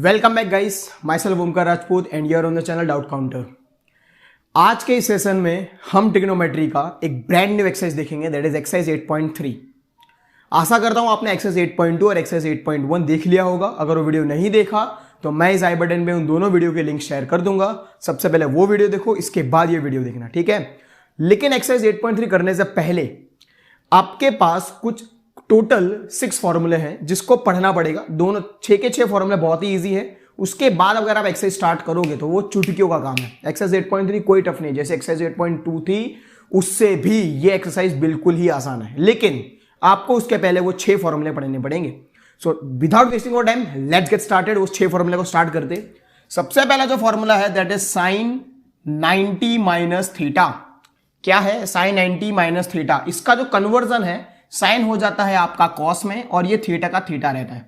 Welcome back guys, my self Omkar Rajput and you're on the channel doubt counter. आज के इस session में हम ट्रिग्नोमेट्री का एक ब्रांड न्यू एक्सरसाइज देखेंगे, दैट इज एक्सरसाइज 8.3। आशा करता हूं आपने एक्सरसाइज 8.2 और एक्सरसाइज 8.1 देख लिया होगा। अगर वो वीडियो नहीं देखा तो मैं इस आई बटन पे उन दोनों वीडियो के लिंक शेयर कर दूंगा। सबसे पहले वो वीडियो देखो, इसके बाद ये वीडियो देखना, ठीक है। लेकिन एक्सरसाइज 8.3 करने से पहले आपके पास कुछ टोटल 6 फॉर्मूले हैं जिसको पढ़ना पड़ेगा। दोनों 6 के 6 फॉर्मूले बहुत ही इजी है। उसके बाद अगर आप एक्सरसाइज स्टार्ट करोगे तो वो चुटकियों का काम है। एक्सरसाइज 8.3 कोई टफ नहीं, जैसे एक्सरसाइज 8.2 थी उससे भी ये एक्सरसाइज बिल्कुल ही आसान है, लेकिन आपको उसके पहले वो 6 फॉर्मूले पढ़ने पड़ेंगे। So without wasting time let's get started. उस 6 फॉर्मूले को स्टार्ट करते। सबसे पहला जो फॉर्मूला है that is sine 90 minus theta. क्या है? Sine 90 minus theta. इसका जो कन्वर्जन है, साइन हो जाता है आपका कॉस में और ये थीटा का थीटा रहता है।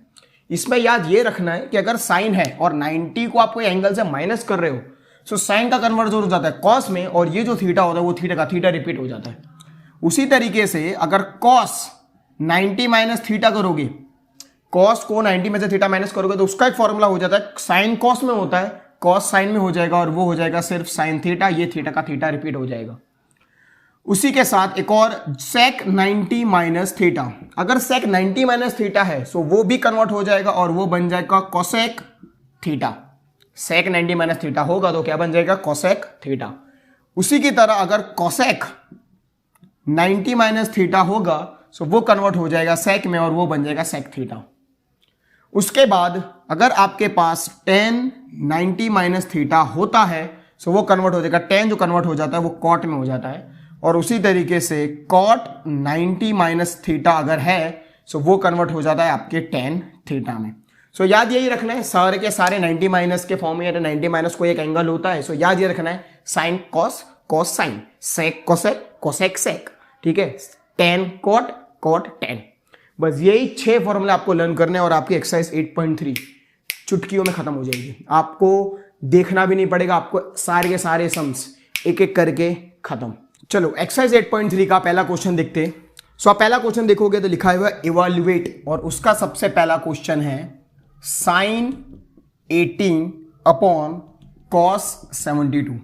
इसमें याद ये रखना है कि अगर साइन है और 90 को आप कोई एंगल से माइनस कर रहे हो तो साइन का कन्वर्जन हो जाता है कॉस में और ये जो थीटा होता है वो थीटा का थीटा रिपीट हो जाता है। उसी तरीके से अगर कॉस 90 माइनस थीटा करोगे, कॉस को 90 में से थीटा माइनस करोगे तो उसका एक फॉर्मूला हो जाता है, साइन कॉस में होता है, कॉस साइन में हो जाएगा और वो हो जाएगा सिर्फ साइन थीटा। ये थीटा का थीटा रिपीट हो जाएगा। उसी के साथ एक और सेक 90 माइनस थीटा। अगर सेक 90 माइनस थीटा है तो वो भी कन्वर्ट हो जाएगा और वो बन जाएगा कोसेक थीटा। सेक 90 माइनस थीटा होगा तो क्या बन जाएगा? Cosec theta. उसी की तरह अगर कोसेक 90 माइनस थीटा होगा तो वो कन्वर्ट हो जाएगा सेक में और वो बन जाएगा सेक थीटा। उसके बाद अगर आपके पास टेन 90 माइनस थीटा होता है तो वो कन्वर्ट हो जाएगा, टेन जो कन्वर्ट हो जाता है वो कॉट में हो जाता है। और उसी तरीके से कॉट 90 माइनस थीटा अगर है तो वो कन्वर्ट हो जाता है आपके टेन थीटा में। सो याद यही रखना है, सारे के सारे 90 माइनस के फॉर्म में 90 माइनस कोई एक एंगल होता है। सो याद ये रखना है, sine cos, cos sine, sec cosec, cosec sec, ठीक है। Tan cot, cot tan. बस यही 6 फॉर्मूले आपको लर्न करने और आपकी एक्सरसाइज 8.3 चुटकियों में खत्म हो जाएगी। आपको देखना भी नहीं पड़ेगा, आपको सारे के सारे सम्स एक एक करके खत्म। चलो एक्सरसाइज 8.3 का पहला क्वेश्चन देखते हैं। सो आप पहला क्वेश्चन देखोगे तो लिखा हुआ है इवैल्यूएट और उसका सबसे पहला क्वेश्चन है साइन 18 अपॉन कॉस 72।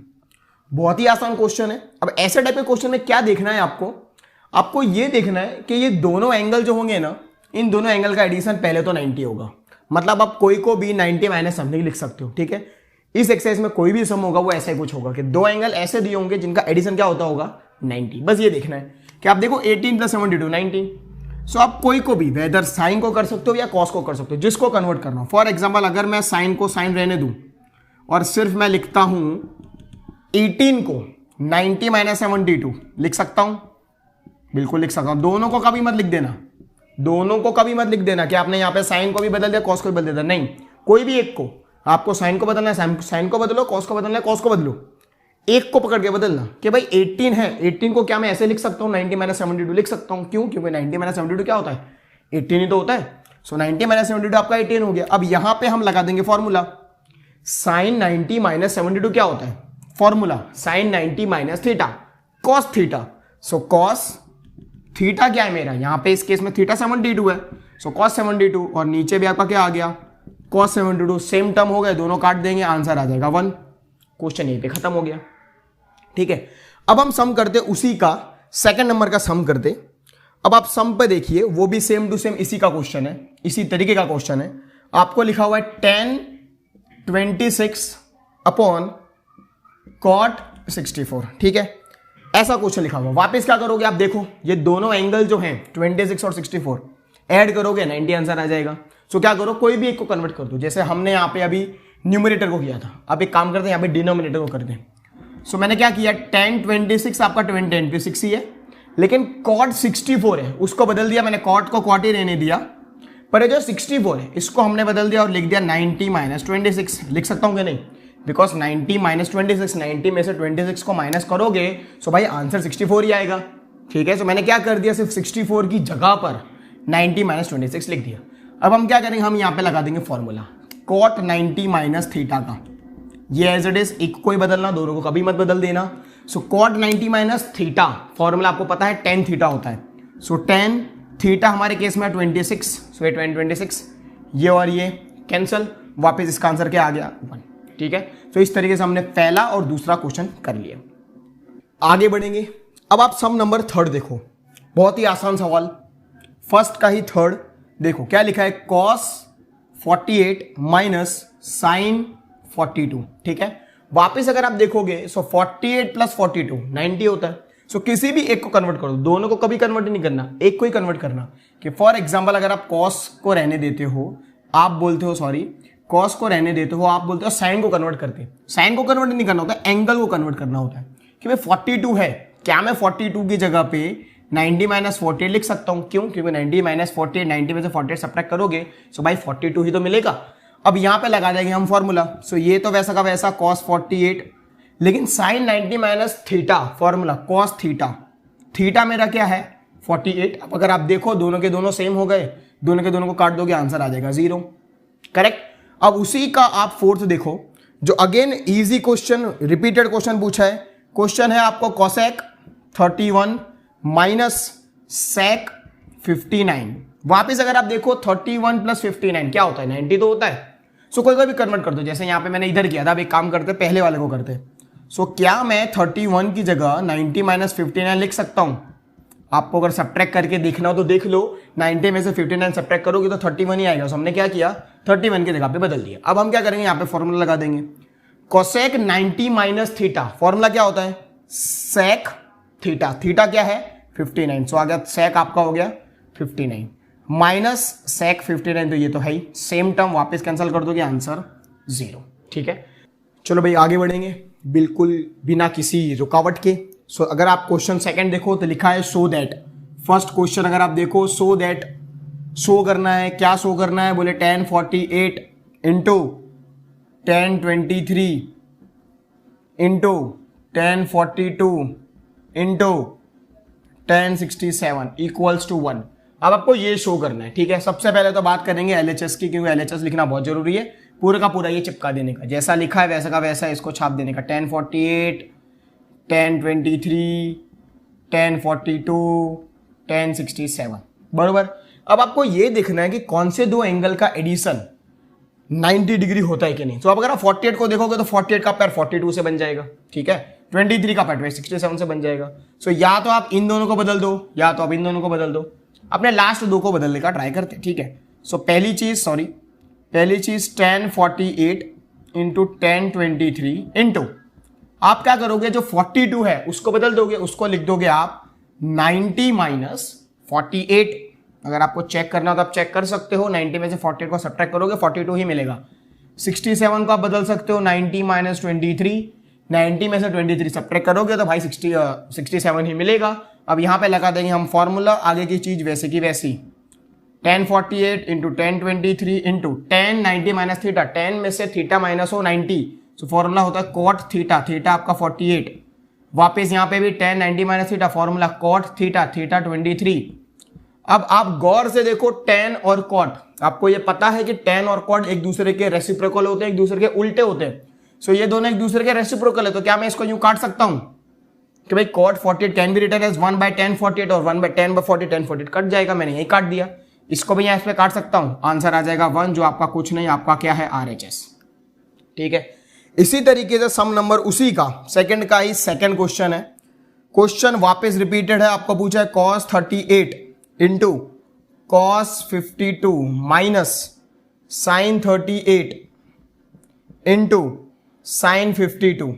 बहुत ही आसान क्वेश्चन है। अब ऐसे टाइप के क्वेश्चन में क्या देखना है आपको ये देखना है कि ये दोनों एंगल जो होंगे ना, इन दोनों एंगल का एडिशन पहले तो 90 होगा। मतलब आप कोई को भी 90 माइनस समथिंग लिख सकते हो, ठीक है। इस एक्सरसाइज में कोई भी सम होगा वो ऐसा ही कुछ होगा कि दो एंगल ऐसे दिए होंगे जिनका एडिशन क्या होता होगा 90। बस ये देखना है कि आप देखो 18 प्लस 72 19। सो आप कोई को भी वेदर साइन को कर सकते हो या कॉस को कर सकते हो, जिसको कन्वर्ट करना हो। फॉर एग्जाम्पल अगर मैं साइन को साइन रहने दूं और सिर्फ मैं लिखता हूं 18 को 90 माइनस 72 लिख सकता हूं, बिल्कुल लिख सकता हूं। दोनों को कभी मत लिख देना, दोनों को कभी मत लिख देना कि आपने यहां पे साइन को भी बदल दिया, कॉस को भी बदल दिया। नहीं, कोई भी एक को, आपको साइन को बदलना है साइन को बदलो, कॉस को बदलना है कॉस को बदलो। एक को पकड़ के बदलना कि भाई 18 है, 18 को क्या मैं ऐसे लिख सकता हूं 90 माइनस 72 लिख सकता हूं। क्यों? क्योंकि 90 माइनस 72 क्या होता है? 18 ही तो होता है। सो 90 माइनस 72 आपका 18 हो गया। अब यहां पे हम लगा देंगे फॉर्मूला, साइन 90 माइनस 72 क्या होता है? Formula sine 90 minus theta cos theta. So cos theta क्या है मेरा? यहां पे इस केस में थीटा 72 है, सो कॉस 72 और नीचे भी आपका क्या आ गया? कॉस 72। सेम टर्म हो गए, दोनों काट देंगे, आंसर आ जाएगा 1। क्वेश्चन यहीं पे खत्म हो गया, ठीक है। अब हम सम करते उसी का सेकंड नंबर का सम करते। अब आप सम पे देखिए, वो भी सेम टू सेम इसी का क्वेश्चन है, इसी तरीके का क्वेश्चन है। आपको लिखा हुआ है tan 26 अपॉन कॉट 64, ठीक है। ऐसा क्वेश्चन लिखा हुआ। वापस क्या करोगे आप देखो, ये दोनों एंगल जो हैं 26 और 64 ऐड करोगे 90 आंसर आ जाएगा। सो क्या करो, कोई भी एक को कन्वर्ट कर दो, जैसे हमने यहाँ पे अभी न्यूमरेटर को किया था। अब एक काम करते हैं, यहाँ पे डिनोमिनेटर को करते हैं। सो मैंने क्या किया, tan 26 आपका 26 ही है, लेकिन cot 64 है, उसको बदल दिया मैंने, cot को cot ही रहने दिया, पर ये जो 64 है इसको हमने बदल दिया और लिख दिया 90 माइनस 26। लिख सकता हूँ कि नहीं? बिकॉज 90 माइनस 26, 90 में से 26 को माइनस करोगे सो भाई आंसर 64 ही आएगा, ठीक है। सो मैंने क्या कर दिया, सिर्फ 64 की जगह पर 90 माइनस 26 लिख दिया। अब हम क्या करेंगे, हम यहाँ पे लगा देंगे फॉर्मूला cot 90 माइनस थीटा का। ये एज इट इज, एक को ही बदलना, दोनों को कभी मत बदल देना। सो cot 90 माइनस थीटा फॉर्मूला आपको पता है tan थीटा होता है। सो tan थीटा हमारे केस में 26, सो ये 26 ये और ये कैंसल, वापस इसका आंसर क्या आ गया 1। ठीक है, तो इस तरीके से हमने पहला और दूसरा क्वेश्चन कर लिया। आगे बढ़ेंगे, अब आप सम नंबर 3 देखो, बहुत ही आसान सवाल, फर्स्ट का ही 3 देखो क्या लिखा है, कॉस 48 माइनस साइन 42। ठीक है, वापस अगर आप देखोगे सो 48 प्लस 42 90 होता है। सो किसी भी एक को कन्वर्ट करो, दोनों को कभी कन्वर्ट नहीं करना, एक को ही कन्वर्ट करना। कि फॉर एग्जांपल अगर आप कॉस को रहने देते हो, आप बोलते हो सॉरी कॉस को रहने देते हो, आप बोलते हो साइन को कन्वर्ट करते, साइन को कन्वर्ट नहीं करना होता, एंगल को कन्वर्ट करना होता है। कि भाई 42 है, क्या मैं 42 की जगह पे 90 माइनस 48 लिख सकता हूं? क्यों? क्योंकि 90 माइनस 48, 90 में से 48 सब्ट्रैक्ट करोगे सो भाई 42 ही तो मिलेगा। अब यहां पे लगा देंगे हम फॉर्मूला, सो ये तो वैसा का वैसा cos 48, लेकिन sine 90 minus theta, formula cos theta, theta मेरा क्या है 48। अब अगर आप देखो दोनों के दोनों सेम हो गए, दोनों के दोनों को काट दोगे आंसर आ जाएगा 0। करेक्ट। अब उसी का आप 4th देखो, जो again easy question, repeated question पूछा है। क्वेश्चन है आपको कोसेक 31 माइनस सेक 59। वापिस अगर आप देखो 31 प्लस 59 क्या होता है 90 तो होता है। सो कोई कोई भी कन्वर्ट कर दो, जैसे यहां पे मैंने इधर किया था। अब एक काम करते पहले वाले को करते। सो क्या मैं 31 की जगह 90 माइनस 59 लिख सकता हूं? आपको अगर सब्ट्रैक्ट करके देखना हो तो देख लो, 90 में से 59 सब्ट्रैक्ट करोगे तो 31 ही आएगा। सो हमने क्या किया 31 की जगह पे बदल दिया। अब हम क्या करेंगे, यहाँ पे फॉर्मूला लगा देंगे, कोसेक 90 माइनस थीटा, फॉर्मूला क्या होता है सेक थीटा, थीटा क्या है 59। सो आ गया सेक आपका हो गया 59 माइनस सेक 59, तो ये तो है ही सेम टर्म, वापस कैंसिल कर दोगे आंसर 0। ठीक है, चलो भाई आगे बढ़ेंगे बिल्कुल बिना किसी रुकावट के। सो अगर आप क्वेश्चन सेकंड देखो तो लिखा है सो दैट। फर्स्ट क्वेश्चन अगर आप देखो सो दैट, शो करना है, क्या शो करना है, बोले 1048 into 1023 into 1042 into 1067 equals to 1। अब आपको ये शो करना है। ठीक है, सबसे पहले तो बात करेंगे LHS की, क्योंकि LHS लिखना बहुत जरूरी है। पूरा का पूरा ये चिपका देने का, जैसा लिखा है वैसा का वैसा इसको छाप देने का। 1048 1023 1042 1067 बरोबर। अब आपको ये देखना है कि कौन से दो एंगल का एडिशन 90 डिग्री होता है कि नहीं। तो अब अगर आप 48 को देखोगे तो 48 का पैर 42 से बन जाएगा। ठीक है, 23 का पैर 67 से बन जाएगा। सो या तो आप इन दोनों को बदल दो या तो आप इन दोनों को बदल दो। अपने लास्ट दो को बदलने का ट्राई करते हैं। ठीक है, सो पहली चीज 1048 इंटू 1023 इंटू आप क्या करोगे, जो 42 है उसको बदल दोगे, उसको लिख दोगे आप 90 माइनस 48। अगर आपको चेक करना हो तो आप चेक कर सकते हो, 90 में से 48 को सब्ट्रैक्ट करोगे 42 ही मिलेगा। 67 को आप बदल सकते हो 90 माइनस 23, 90 में से 23 सब्ट्रैक्ट करोगे तो भाई 67 ही मिलेगा। अब यहां पे लगा देंगे हम फॉर्मूला, आगे की चीज वैसे की वैसी, 1048 इंटू 1023 इंटू 10 90 माइनस थीटा, 10 में से थीटा माइनस हो 90, सो फॉर्मूला होता है कॉट थीटा, थीटा आपका 48। वापस यहां पे भी 10 90 minus theta, formula cot theta, theta 23। अब आप गौर से देखो 10 और कॉट, आपको ये पता है कि 10 और कॉट एक दूसरे के रेसिप्रोकल होते हैं, एक दूसरे के उल्टे होते हैं। सो ये दोनों एक दूसरे के रेसिप्रोकल है, तो क्या मैं इसको यूं काट सकता हूं कि भाई cot 48 can be written as 1/1048 और 1/10/40 1048 कट जाएगा, मैंने यही काट दिया। इसको भी यहां इस पे काट सकता हूं, आंसर आ जाएगा 1, जो आपका कुछ नहीं, आपका क्या है RHS। ठीक है, इसी तरीके से सम नंबर उसी का सेकंड का ही सेकंड क्वेश्चन है। क्वेश्चन वापस रिपीटेड है, आपको पूछा है cos 38 into cos 52 minus sin 38 into sin 52।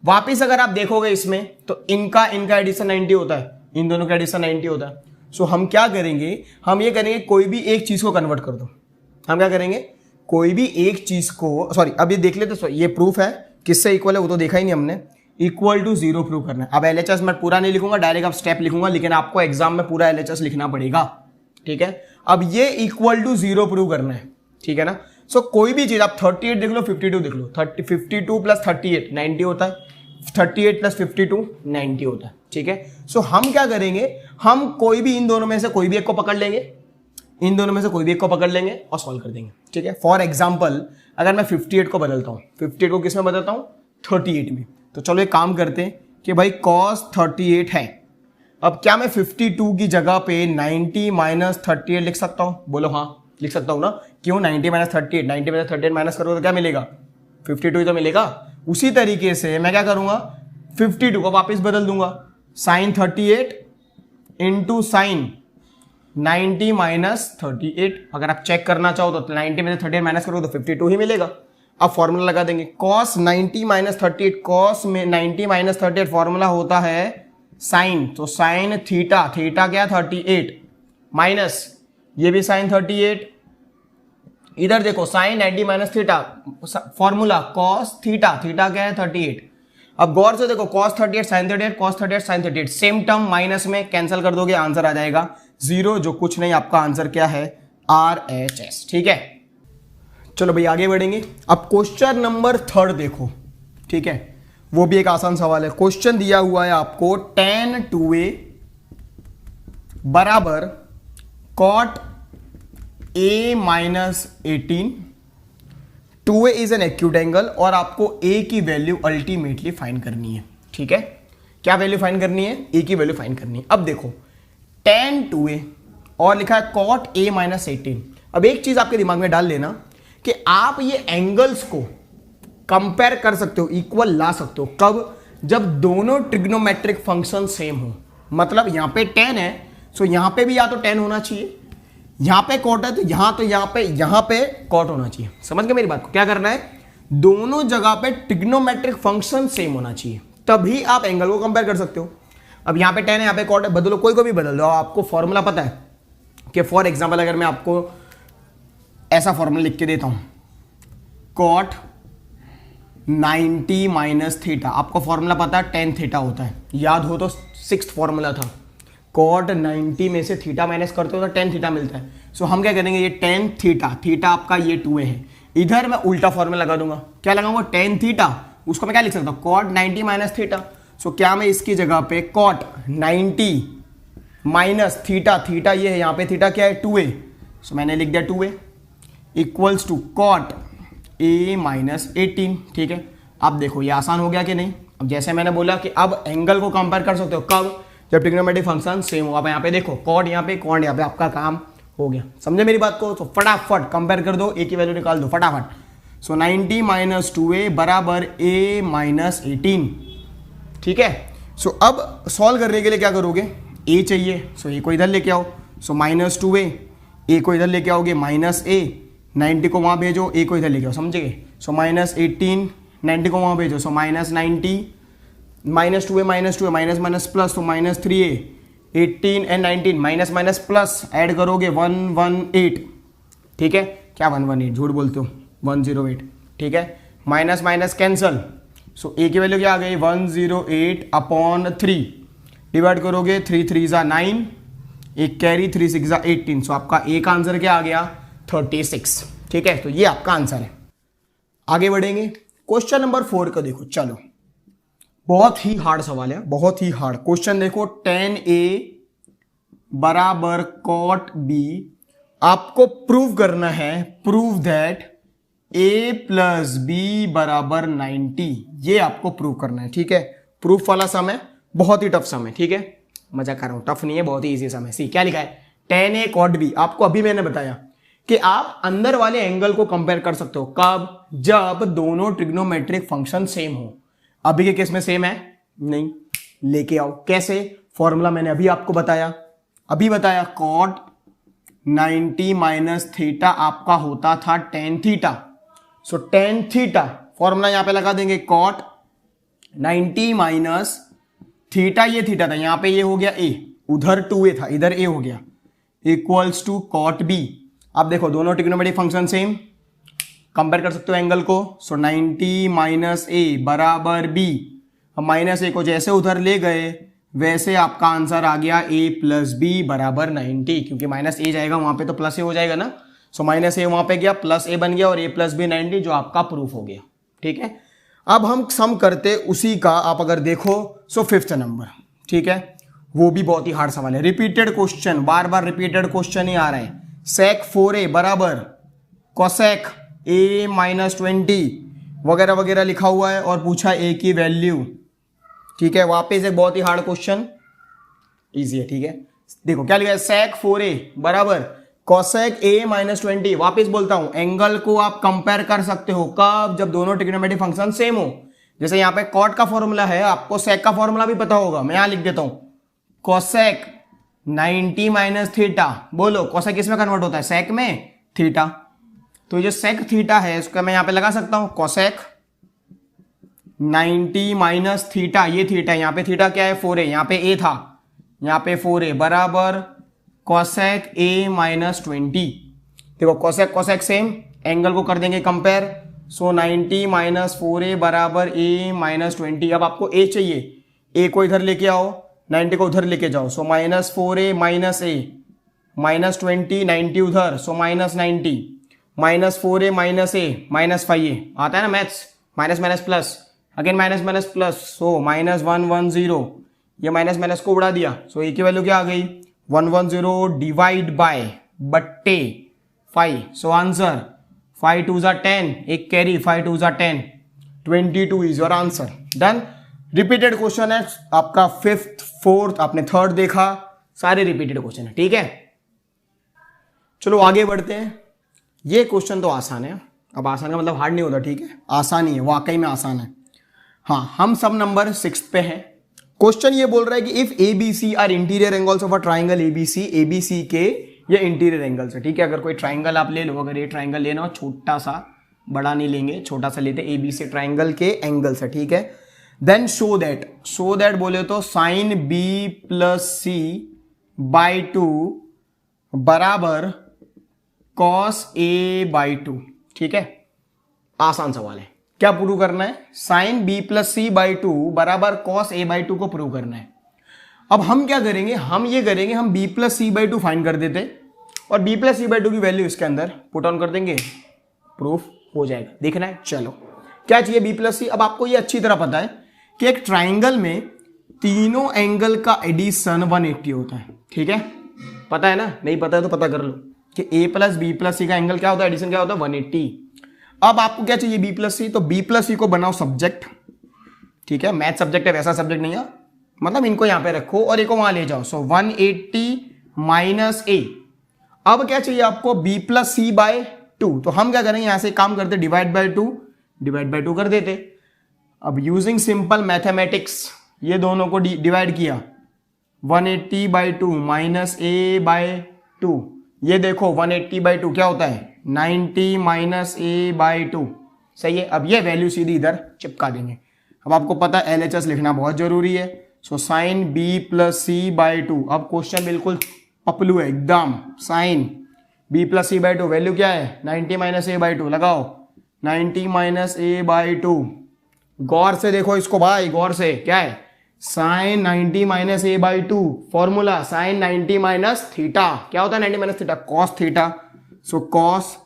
वापिस अगर आप देखोगे इसमें तो इनका एडिशन 90 होता है, इन दोनों का एडिशन 90 होता है। सो हम क्या करेंगे, हम ये करेंगे कोई भी एक चीज को कन्वर्ट कर दो। हम क्या करेंगे, कोई भी एक चीज को, सॉरी अब ये देख लेते, ये प्रूफ है किससे इक्वल है वो तो देखा ही नहीं हमने, इक्वल टू 0 प्रूव करना है। अब LHS मैं पूरा नहीं लिखूंगा, डायरेक्ट अब स्टेप लिखूंगा, लेकिन आपको एग्जाम में पूरा LHS लिखना पड़ेगा। ठीक है, अब ये इक्वल टू 0 प्रूव करना है। ठीक है ना, सो कोई भी चीज आप 38 देख लो 52 देख लो, 52 प्लस 38 90 होता है, 38 प्लस 52 90 होता है। ठीक है, सो हम क्या करेंगे, हम कोई भी इन दोनों में से कोई भी एक को पकड़ लेंगे, इन दोनों में से कोई भी एक को पकड़ लेंगे और सॉल्व कर देंगे। ठीक है, फॉर एग्जाम्पल अगर मैं 58 को बदलता हूं, 58 को किस में बदलता हूं 38 में, तो चलो एक काम करते हैं कि भाई cos 38 है। अब क्या मैं 52 की जगह पे 90 माइनस 38 लिख सकता हूं? बोलो हाँ लिख सकता हूं ना। क्यों 90 माइनस 38, 90 माइनस 38 माइनस करोगे तो क्या मिलेगा 52 ही तो मिलेगा। उसी तरीके से मैं क्या करूंगा 52 को वापस बदल दूंगा साइन 38 इंटू साइन 90 माइनस 38। अगर आप चेक करना चाहो तो 90 में से 38 माइनस करोगे तो 52 ही मिलेगा। अब फॉर्मूला लगा देंगे cos 90 माइनस 38, cos में 90 माइनस 38 फॉर्मूला होता है साइन, तो साइन थीटा, थीटा क्या 38 माइनस ये भी साइन 38, इधर देखो sine 90 minus theta formula cos theta, theta क्या है 38। अब गौर से देखो cos 38 sin 38 cos 38 sin 38 same term minus में कैंसिल कर दोगे आंसर आ जाएगा 0, जो कुछ नहीं आपका आंसर क्या है RHS। ठीक है, चलो भाई आगे बढ़ेंगे। अब क्वेश्चन नंबर 3 देखो, ठीक है, वो भी एक आसान सवाल है। क्वेश्चन दिया हुआ है आपको tan 2a बराबर cot a minus 18, 2a is an acute angle और आपको a की वैल्यू अल्टीमेटली फाइंड करनी है। ठीक है, क्या वैल्यू फाइंड करनी है, a की वैल्यू फाइंड करनी है। अब देखो tan 2a और लिखा है cot a माइनस 18। अब एक चीज आपके दिमाग में डाल लेना कि आप ये एंगल्स को कंपेयर कर सकते हो, इक्वल ला सकते हो कब, जब दोनों ट्रिग्नोमेट्रिक फंक्शन सेम हो। मतलब यहां पे tan है सो यहां पे भी या तो tan होना चाहिए, यहां पे cot है तो यहां पे cot होना चाहिए। समझ गए मेरी बात को, क्या करना है, दोनों जगह पे ट्रिग्नोमेट्रिक फंक्शन सेम होना चाहिए, तभी आप एंगल को कंपेयर कर सकते हो। अब यहां पे tan है, यहां पे cot है, बदलो, कोई को भी बदल दो। आपको फॉर्मूला पता है कि फॉर एग्जाम्पल अगर मैं आपको ऐसा फॉर्मूला लिख के देता हूं cot 90 माइनस थीटा, आपको फॉर्मूला पता है tan थीटा होता है, याद हो तो 6th फॉर्मूला था, cot 90 में से थीटा माइनस करते हो तो tan थीटा मिलता है। सो हम क्या करेंगे, ये tan थीटा, थीटा आपका ये 2a है, इधर मैं उल्टा फॉर्मूला लगा दूंगा, क्या लगाऊंगा tan थीटा, उसको मैं क्या लिख सकता हूं cot 90 माइनस थीटा। सो क्या मैं इसकी जगह पे cot 90 माइनस थीटा, थीटा ये है, यहाँ पे थीटा क्या है 2a, सो मैंने लिख दिया 2a equals to cot a minus 18। ठीक है, अब देखो ये आसान हो गया कि नहीं। अब जैसे मैंने बोला कि अब एंगल को कंपेयर कर सकते हो कब, जब ट्रिग्नोमेट्रिक फंक्शन सेम हो। आप यहाँ पे देखो cot यहाँ पे cot यहाँ पे, आपका काम हो गया। समझे मेरी बात को, तो फटाफट कंपेयर कर दो, a की वैल्यू निकाल दो फटाफट। सो 90 माइनस 2a बराबर a माइनस 18। ठीक है, सो अब सॉल्व करने के लिए क्या करोगे, a चाहिए, सो a को इधर लेके आओ, सो माइनस 2a, a को इधर लेके आओगे माइनस a, 90 को वहाँ भेजो, a को इधर लेके आओ, समझे। सो माइनस 18, 90 को वहाँ भेजो, so minus 90, minus 2a minus minus plus, तो minus 3a, 18 and 19 minus minus plus add करोगे 118। ठीक है, क्या 118, झूठ बोलते हो, 108। ठीक है, minus minus cancel, so a की वैल्यू क्या आ गई 108 अपॉन 3, डिवाइड करोगे 3 3 जा 9, एक कैरी 3 6 जा 18। सो आपका a का आंसर क्या आ गया 36। ठीक है, तो ये आपका आंसर है। आगे बढ़ेंगे, क्वेश्चन नंबर 4 को देखो। चलो, बहुत ही हार्ड सवाल है, बहुत ही हार्ड क्वेश्चन। देखो tan a बराबर cot b, आपको प्रूव करना है, prove that a plus B बराबर 90, ये आपको प्रूव करना है। ठीक है, प्रूफ वाला सम है, बहुत ही टफ सम है। ठीक है, मजा कर रहा हूं, टफ नहीं है, बहुत ही इजी सम है। सी क्या लिखा है, tan a cot b, आपको अभी मैंने बताया कि आप अंदर वाले एंगल को कंपेयर कर सकते हो कब, जब दोनों ट्रिग्नोमेट्रिक फंक्शन सेम हो। अभी के केस में सेम है नहीं, लेके आओ। कैसे, फॉर्मूला मैंने अभी आपको बताया, cot 90 माइनस थीटा आपका होता था tan थीटा। सो tan थीटा फॉर्मूला यहां पे लगा देंगे, cot 90 माइनस थीटा, ये थीटा था, यहां पे ये हो गया a, उधर 2a था, इधर a हो गया, इक्वल्स टू cot b। अब देखो दोनों ट्रिग्नोमेट्रिक फंक्शन सेम, कंपेयर कर सकते हो एंगल को। सो 90 माइनस a बराबर b, हम माइनस a को जैसे उधर ले गए वैसे आपका आंसर आ गया a प्लस बी बराबर 90, क्योंकि माइनस a जाएगा वहां पे तो प्लस a हो जाएगा ना। सो माइनस a वहां पे गया, प्लस a बन गया और a प्लस बी 90, जो आपका प्रूफ हो गया। ठीक है, अब हम सम करते उसी का, आप अगर देखो सो 5th नंबर। ठीक है, वो भी बहुत ही हार्ड सवाल है, रिपीटेड क्वेश्चन, बार बार रिपीटेड क्वेश्चन ही आ रहा है। sec 4a बराबर cosec a माइनस 20 वगैरह वगैरह लिखा हुआ है और पूछा a की वैल्यू। ठीक है, वापस एक बहुत ही हार्ड क्वेश्चन, इजी है। ठीक है, देखो क्या लिखा है, sec 4a बराबर कोसेक ए माइनस 20। वापिस बोलता हूं, एंगल को आप कंपेयर कर सकते हो कब, जब दोनों ट्रिग्नोमेट्रिक फंक्शन सेम हो। जैसे यहां पे कॉट का फॉर्मूला है, आपको सेक का फॉर्मूला भी पता होगा, मैं यहां लिख देता हूं कोसेक 90 माइनस थीटा। बोलो कोसेक किसमें कन्वर्ट होता है, सेक में, थीटा। तो ये जो सेक थीटा है इसका मैं यहां पे लगा सकता हूं कोसेक 90 माइनस थीटा, ये थीटा, यहां पे थीटा क्या है 4a, यहां पे a था, यहां पे 4a बराबर कोसेक a माइनस 20। देखो कोसेक कोसेक सेम, एंगल को कर देंगे कंपेयर, सो 90 माइनस 4a बराबर a माइनस 20। अब आपको a चाहिए, a को इधर लेके आओ, 90 को उधर लेके जाओ, so minus 4a minus a minus 20, 90 उधर, सो minus 90 minus 4a minus a minus 5a, आता है ना maths, minus minus plus, again minus minus plus, so minus 110, ये माइनस माइनस को उड़ा दिया, सो ए की वैल्यू क्या आ गई 110 डिवाइड बाय बट्टे 5, सो आंसर 5 2 जा 10, एक कैरी 5 2 जा 10, 22 is your answer. Done. Repeated question है आपका, फिफ्थ फोर्थ आपने थर्ड देखा, सारे रिपीटेड क्वेश्चन है, ठीक है। चलो आगे बढ़ते हैं। ये क्वेश्चन तो आसान है, अब आसान का मतलब हार्ड नहीं होता, ठीक है, आसान ही है, वाकई में आसान है। हाँ, हम सब नंबर 6 पे हैं। क्वेश्चन ये बोल रहा है कि if A B C are interior angles of a triangle ABC के ये इंटीरियर एंगल्स है, ठीक है। अगर कोई ट्राइंगल आप ले लो, अगर ये ट्राइंगल लेना हो छोटा सा, बड़ा नहीं लेंगे, छोटा सा लेते, एबीसी ट्राइंगल के एंगल्स है, ठीक है। देन शो दैट बोले तो sine B plus C by 2 बराबर कॉस ए बाई 2, ठीक है। आसान सवाल है, क्या प्रूव करना है, sine B plus C by 2 बराबर कॉस ए बाई 2 को प्रूव करना है। अब हम क्या करेंगे, हम ये करेंगे, हम B plus C by 2 find कर देते और बी प्लस सी बाई 2 की वैल्यू इसके अंदर पुट ऑन कर देंगे, प्रूफ हो जाएगा। देखना है, चलो क्या चाहिए बी प्लस सी। अब आपको ये अच्छी तरह पता है कि एक ट्राइंगल में तीनों एंगल का एडिशन 180 होता है, ठीक है, पता है ना, नहीं पता है तो पता कर लो कि ए प्लस बी प्लस सी का एंगल क्या होता है, एडिशन क्या होता है 180। अब आपको क्या चाहिए बी प्लस सी, तो बी प्लस सी को बनाओ सब्जेक्ट, ठीक है, मैथ सब्जेक्ट है, वैसा सब्जेक्ट नहीं है, मतलब इनको यहां पे रखो और एक को वहां ले जाओ, सो 180 माइनस ए। अब क्या चाहिए आपको बी प्लस सी बाय 2, तो हम क्या करेंगे, यहां से काम करते डिवाइड बाय 2 कर देते। अब यूजिंग सिंपल मैथमेटिक्स ये दोनों को डिवाइड किया, 180 बाई 2 माइनस ए बाय 2, ये देखो 180 बाई 2 क्या होता है 90 माइनस ए बाई 2, सही है। अब ये वैल्यू सीधी इधर चिपका देंगे। अब आपको पता है LHS लिखना बहुत जरूरी है, so sine B plus C by 2। अब क्वेश्चन बिल्कुल पपलू है एकदम, sine B plus C by 2 value क्या है 90 माइनस ए बाई 2, लगाओ 90 माइनस ए बाई 2। गौर से देखो इसको भाई, गौर से, क्या है sine 90 minus A by 2, formula sine 90 minus theta, क्या होता है 90 minus theta, cos theta, so cos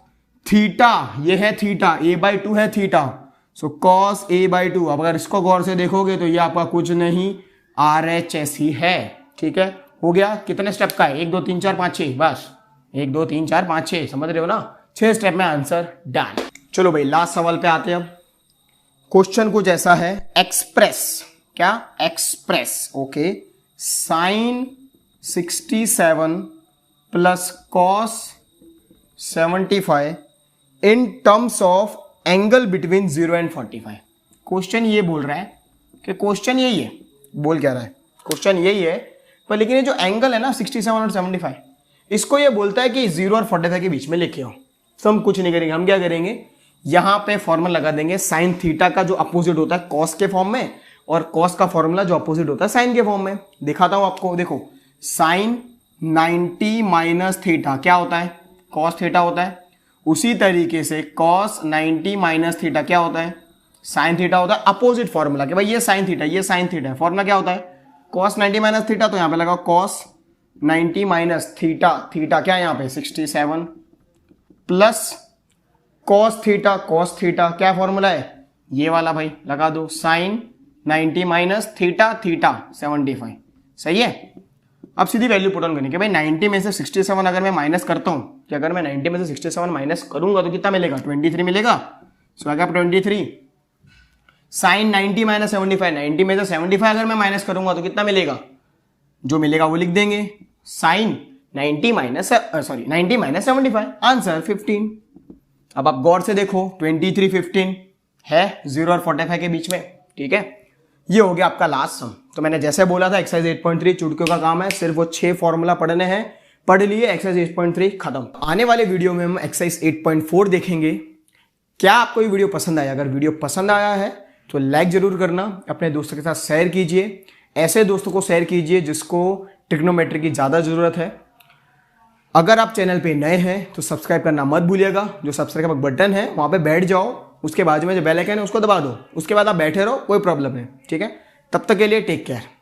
theta, ये है थीटा, ए बाई 2 है theta, so cos A by 2। अब अगर इसको गौर से देखोगे तो ये आपका कुछ नहीं RHS ही है, ठीक है। हो गया, कितने स्टेप का है, 1 2 3 4 5 6, बस 1 2 3 4 5 6, समझ रहे हो ना, 6 स्टेप में आंसर डन। चलो भाई लास्ट सवाल पे आते हैं। अब क्वेश्चन कुछ ऐसा है, एक्सप्रेस, क्या express, okay, sine 67 plus cos 75 in terms of angle between 0 and 45। क्वेश्चन ये बोल रहा है कि क्वेश्चन यही है, बोल क्या रहा है, क्वेश्चन यही है, पर लेकिन ये जो एंगल है ना 67 और 75, इसको ये बोलता है कि 0 और 45 के बीच में लेके आओ। तो हम कुछ नहीं करेंगे, हम क्या करेंगे, यहां पे फॉर्मूला लगा देंगे साइन थीटा का जो अपोजिट होता है कॉस के फॉर्म में, और कॉस का फॉर्मूला जो अपोजिट होता है साइन के फॉर्म में। दिखाता हूं आपको, देखो साइन 90 माइनस थीटा क्या होता है, कॉस थीटा होता है। उसी तरीके से कॉस 90 माइनस थीटा क्या होता है, साइन थीटा होता है। अपोजिट फॉर्मूला कि भाई ये साइन थीटा ये साइन थीटा है, फॉर्मूला क्या होता है कॉस 90 माइनस थीटा, तो यहां पे लगाओ कॉस 90 माइनस थीटा, थीटा क्या है यहां पे 67 प्लस कॉस थीटा क्या फॉर्मूला है ये वाला भाई, लगा दो साइन 90 माइनस थीटा 75, सही है। अब सीधी वैल्यू पुट ऑन करनी कि भाई 90 में से 67 अगर मैं माइनस करता हूं, कि अगर मैं 90 में से 67 माइनस करूंगा तो कितना मिलेगा 23 मिलेगा, सो आगे 23 साइन 90 माइनस 75, 90 में से 75 अगर मैं माइनस करूंगा तो कितना मिलेगा, जो मिलेगा वो लिख देंगे, साइन 90 माइनस 75, आंसर 15। अब आप गौर से देखो 23 15 है 0 और 45 के बीच में, ठीक है। ये हो गया आपका लास्ट सम। तो मैंने जैसे बोला था एक्सरसाइज 8.3 चुटकियों का काम है, सिर्फ वो 6 फॉर्मूला पढ़ने हैं, पढ़ लिए, एक्सरसाइज 8.3 खत्म। आने वाले वीडियो में हम एक्सरसाइज 8.4 देखेंगे। क्या आपको ये वीडियो पसंद आया? अगर वीडियो पसंद आया है तो लाइक जरूर करना, अपने दोस्तों के साथ शेयर कीजिए, ऐसे दोस्तों को शेयर कीजिए जिसको ट्रिग्नोमेट्री की ज़्यादा ज़रूरत है। अगर आप चैनल पे नए हैं तो सब्सक्राइब करना मत भूलिएगा, जो सब्सक्राइब का बटन है वहाँ पे बैठ जाओ, उसके बाजू में जो बेल आइकन है उसको दबा दो, उसके बाद आप बैठे रहो, कोई प्रॉब्लम नहीं, ठीक है। तब तक के लिए टेक केयर।